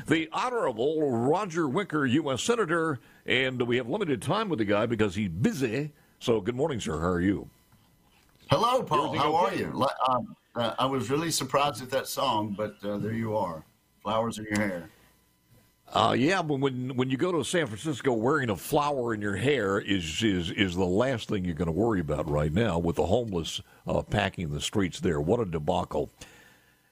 The Honorable Roger Wicker, U.S. Senator, and we have limited time with the guy because he's busy. So good morning, sir. How are you? Hello, Paul. How are okay? you? I was really surprised at that song, but there you are. Flowers in your hair. Yeah, but when you go to San Francisco, wearing a flower in your hair is the last thing you're going to worry about right now with the homeless packing the streets there. What a debacle.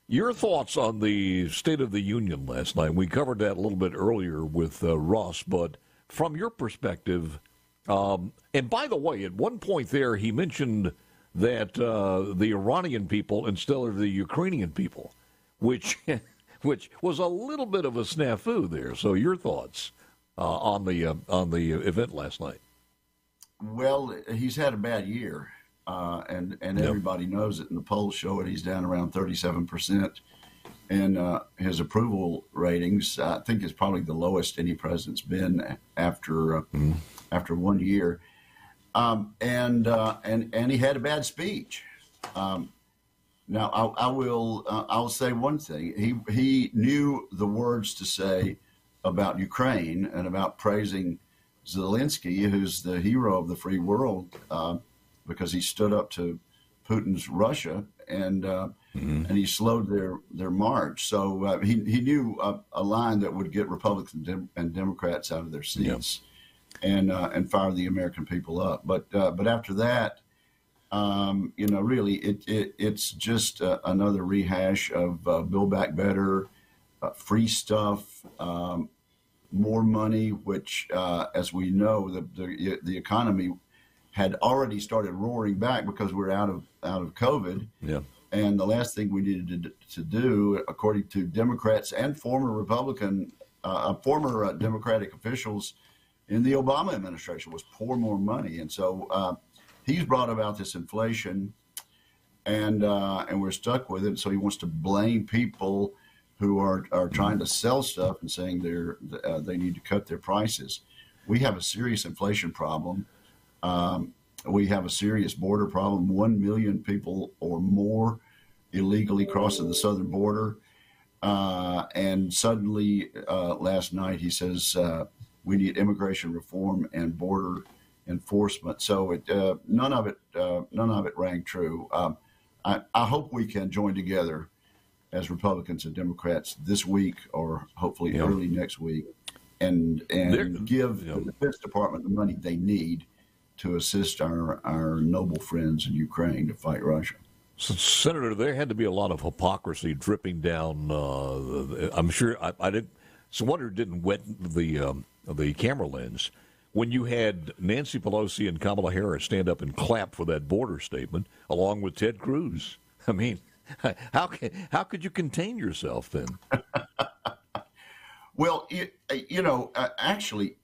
Your thoughts on the State of the Union last night? We covered that a little bit earlier with Russ, but from your perspective, and by the way, at one point there, he mentioned that the Iranian people instead of the Ukrainian people, which was a little bit of a snafu there. So your thoughts on the event last night? Well, he's had a bad year. And everybody knows it, and the polls show it. He's down around 37%, and his approval ratings, I think, is probably the lowest any president's been after 1 year. And he had a bad speech. Now I'll say one thing. He knew the words to say about Ukraine and about praising Zelensky, who's the hero of the free world. Because he stood up to Putin's Russia and he slowed their march. So he knew a line that would get Republicans and Democrats out of their seats and fire the American people up. But after that, really it's just another rehash of Build Back Better, free stuff, more money, which as we know the economy had already started roaring back because we're out of COVID. Yeah. And the last thing we needed to do, according to Democrats and former Democratic officials in the Obama administration, was pour more money. And so he's brought about this inflation, and we're stuck with it. So he wants to blame people who are trying to sell stuff and saying they need to cut their prices. We have a serious inflation problem. We have a serious border problem. 1 million people or more illegally crossing the southern border. And suddenly, last night, he says we need immigration reform and border enforcement. So none of it rang true. I hope we can join together as Republicans and Democrats this week, or hopefully early next week, and give the Defense Department the money they need to assist our noble friends in Ukraine to fight Russia. So, Senator, there had to be a lot of hypocrisy dripping down. I'm sure I didn't. So wonder it didn't wet the camera lens when you had Nancy Pelosi and Kamala Harris stand up and clap for that border statement, along with Ted Cruz. I mean, how could you contain yourself then? Well, actually.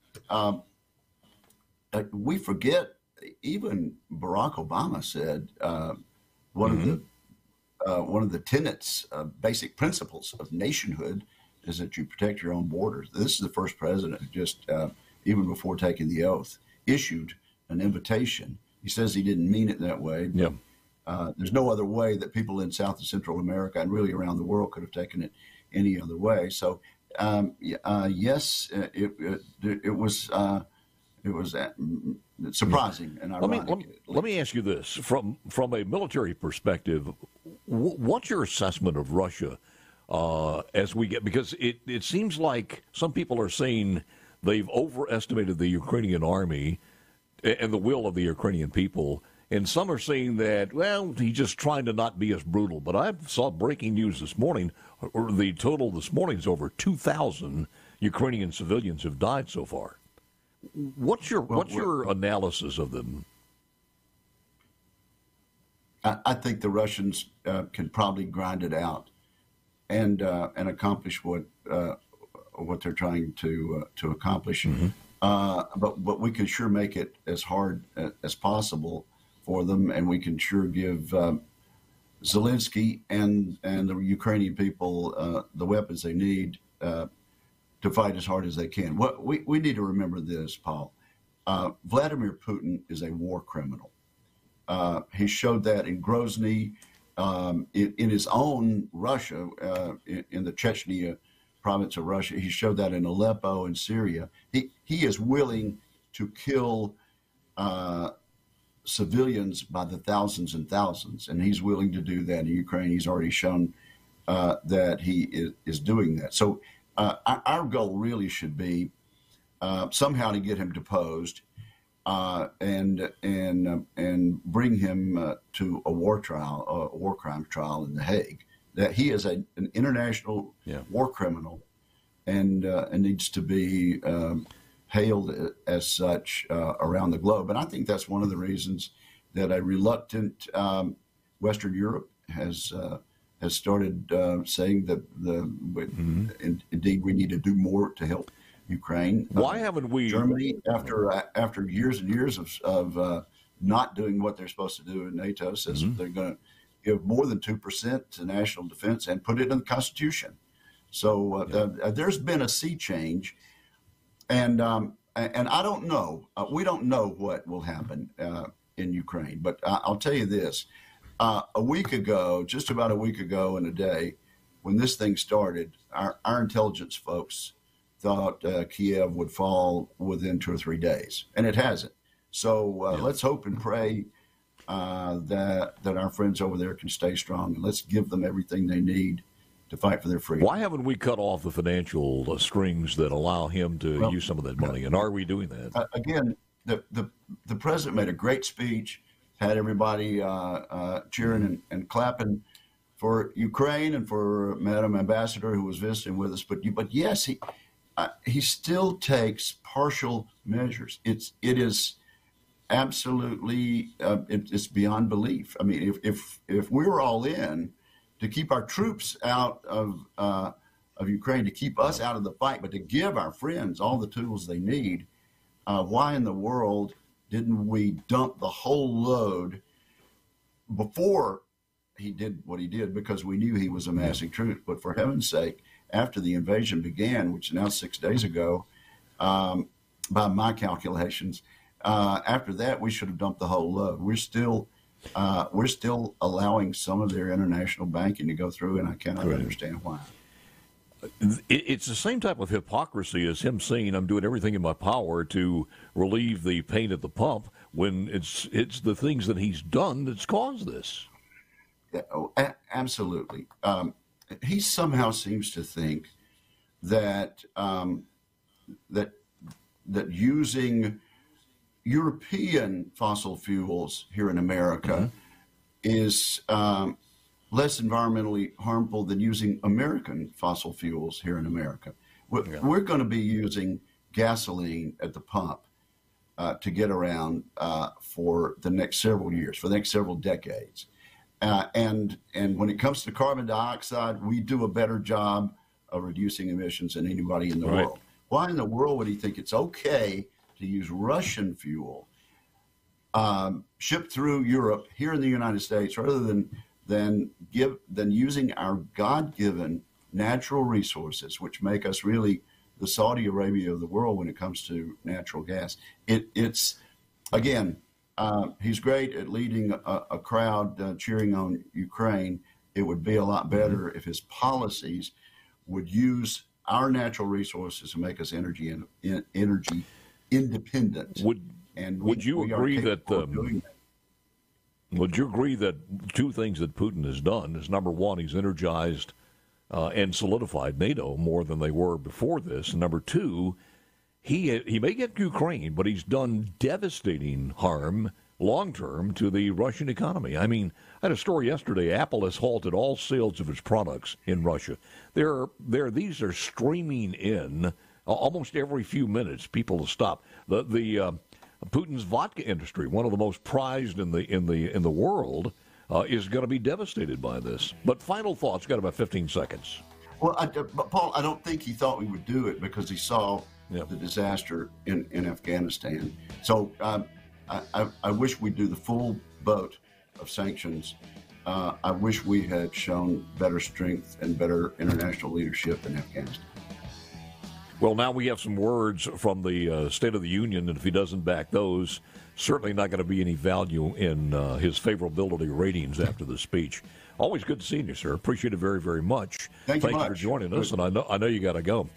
We forget, even Barack Obama said one of the tenets, basic principles of nationhood is that you protect your own borders. This is the first president who just, even before taking the oath, issued an invitation. He says he didn't mean it that way. But, there's no other way that people in South and Central America and really around the world could have taken it any other way. So, yes, it was. It was surprising and ironic. Let me ask you this. From a military perspective, what's your assessment of Russia as we get, because it seems like some people are saying they've overestimated the Ukrainian army and the will of the Ukrainian people, and some are saying that, well, he's just trying to not be as brutal. But I saw breaking news this morning, or the total this morning is over 2,000 Ukrainian civilians have died so far. What's your analysis of them? I think the Russians can probably grind it out and accomplish what they're trying to accomplish. Mm-hmm. But we can sure make it as hard as possible for them, and we can sure give Zelensky and the Ukrainian people the weapons they need to fight as hard as they can. What we need to remember this, Paul. Vladimir Putin is a war criminal. He showed that in Grozny, in his own Russia, in the Chechnya province of Russia. He showed that in Aleppo and Syria. He is willing to kill civilians by the thousands and thousands, and he's willing to do that in Ukraine. He's already shown that he is doing that. So our goal really should be somehow to get him deposed and bring him to a war trial, a war crimes trial in The Hague. That he is an international war criminal and needs to be hailed as such around the globe. And I think that's one of the reasons that a reluctant Western Europe has started saying that indeed we need to do more to help Ukraine. Why haven't we? Germany, after years and years of not doing what they're supposed to do in NATO, says they're going to give more than 2% to national defense and put it in the Constitution. So there's been a sea change, and I don't know. We don't know what will happen in Ukraine, but I'll tell you this: a week ago, just about a week ago in a day, when this thing started, our intelligence folks thought Kiev would fall within 2 or 3 days, and it hasn't. So let's hope and pray that our friends over there can stay strong, and let's give them everything they need to fight for their freedom. Why haven't we cut off the financial strings that allow him to use some of that money, and are we doing that? Again, the president made a great speech, had everybody cheering and clapping for Ukraine and for Madam Ambassador who was visiting with us. But yes, he still takes partial measures. It is absolutely it's beyond belief. I mean, if we were all in to keep our troops out of Ukraine, to keep us out of the fight, but to give our friends all the tools they need, why in the world didn't we dump the whole load before he did what he did? Because we knew he was amassing troops. But for heaven's sake, after the invasion began, which is now 6 days ago, by my calculations, after that we should have dumped the whole load. We're still allowing some of their international banking to go through, and I cannot understand why. It's the same type of hypocrisy as him saying, I'm doing everything in my power to relieve the pain at the pump, when it's the things that he's done that's caused this. Yeah, absolutely. He somehow seems to think that that using European fossil fuels here in America is less environmentally harmful than using American fossil fuels here in America. We're going to be using gasoline at the pump to get around for the next several years, for the next several decades. And when it comes to carbon dioxide, we do a better job of reducing emissions than anybody in the world. Why in the world would he think it's okay to use Russian fuel shipped through Europe here in the United States rather than using our God-given natural resources, which make us really the Saudi Arabia of the world when it comes to natural gas? It's again, he's great at leading a crowd cheering on Ukraine. It would be a lot better if his policies would use our natural resources to make us energy independent. Would you agree that two things that Putin has done is, number one, he's energized and solidified NATO more than they were before this, and number two, he may get Ukraine, but he's done devastating harm long-term to the Russian economy. I mean, I had a story yesterday. Apple has halted all sales of its products in Russia. These are streaming in almost every few minutes. People will stop. Putin's vodka industry, one of the most prized in the world, is going to be devastated by this. But final thoughts. Got about 15 seconds. Well, Paul, I don't think he thought we would do it because he saw the disaster in Afghanistan. So I wish we'd do the full boat of sanctions. I wish we had shown better strength and better international leadership in Afghanistan. Well, now we have some words from the State of the Union, and if he doesn't back those, certainly not going to be any value in his favorability ratings after the speech. Always good seeing you, sir. Appreciate it very, very much. Thank you for much. joining us, and I know you got to go.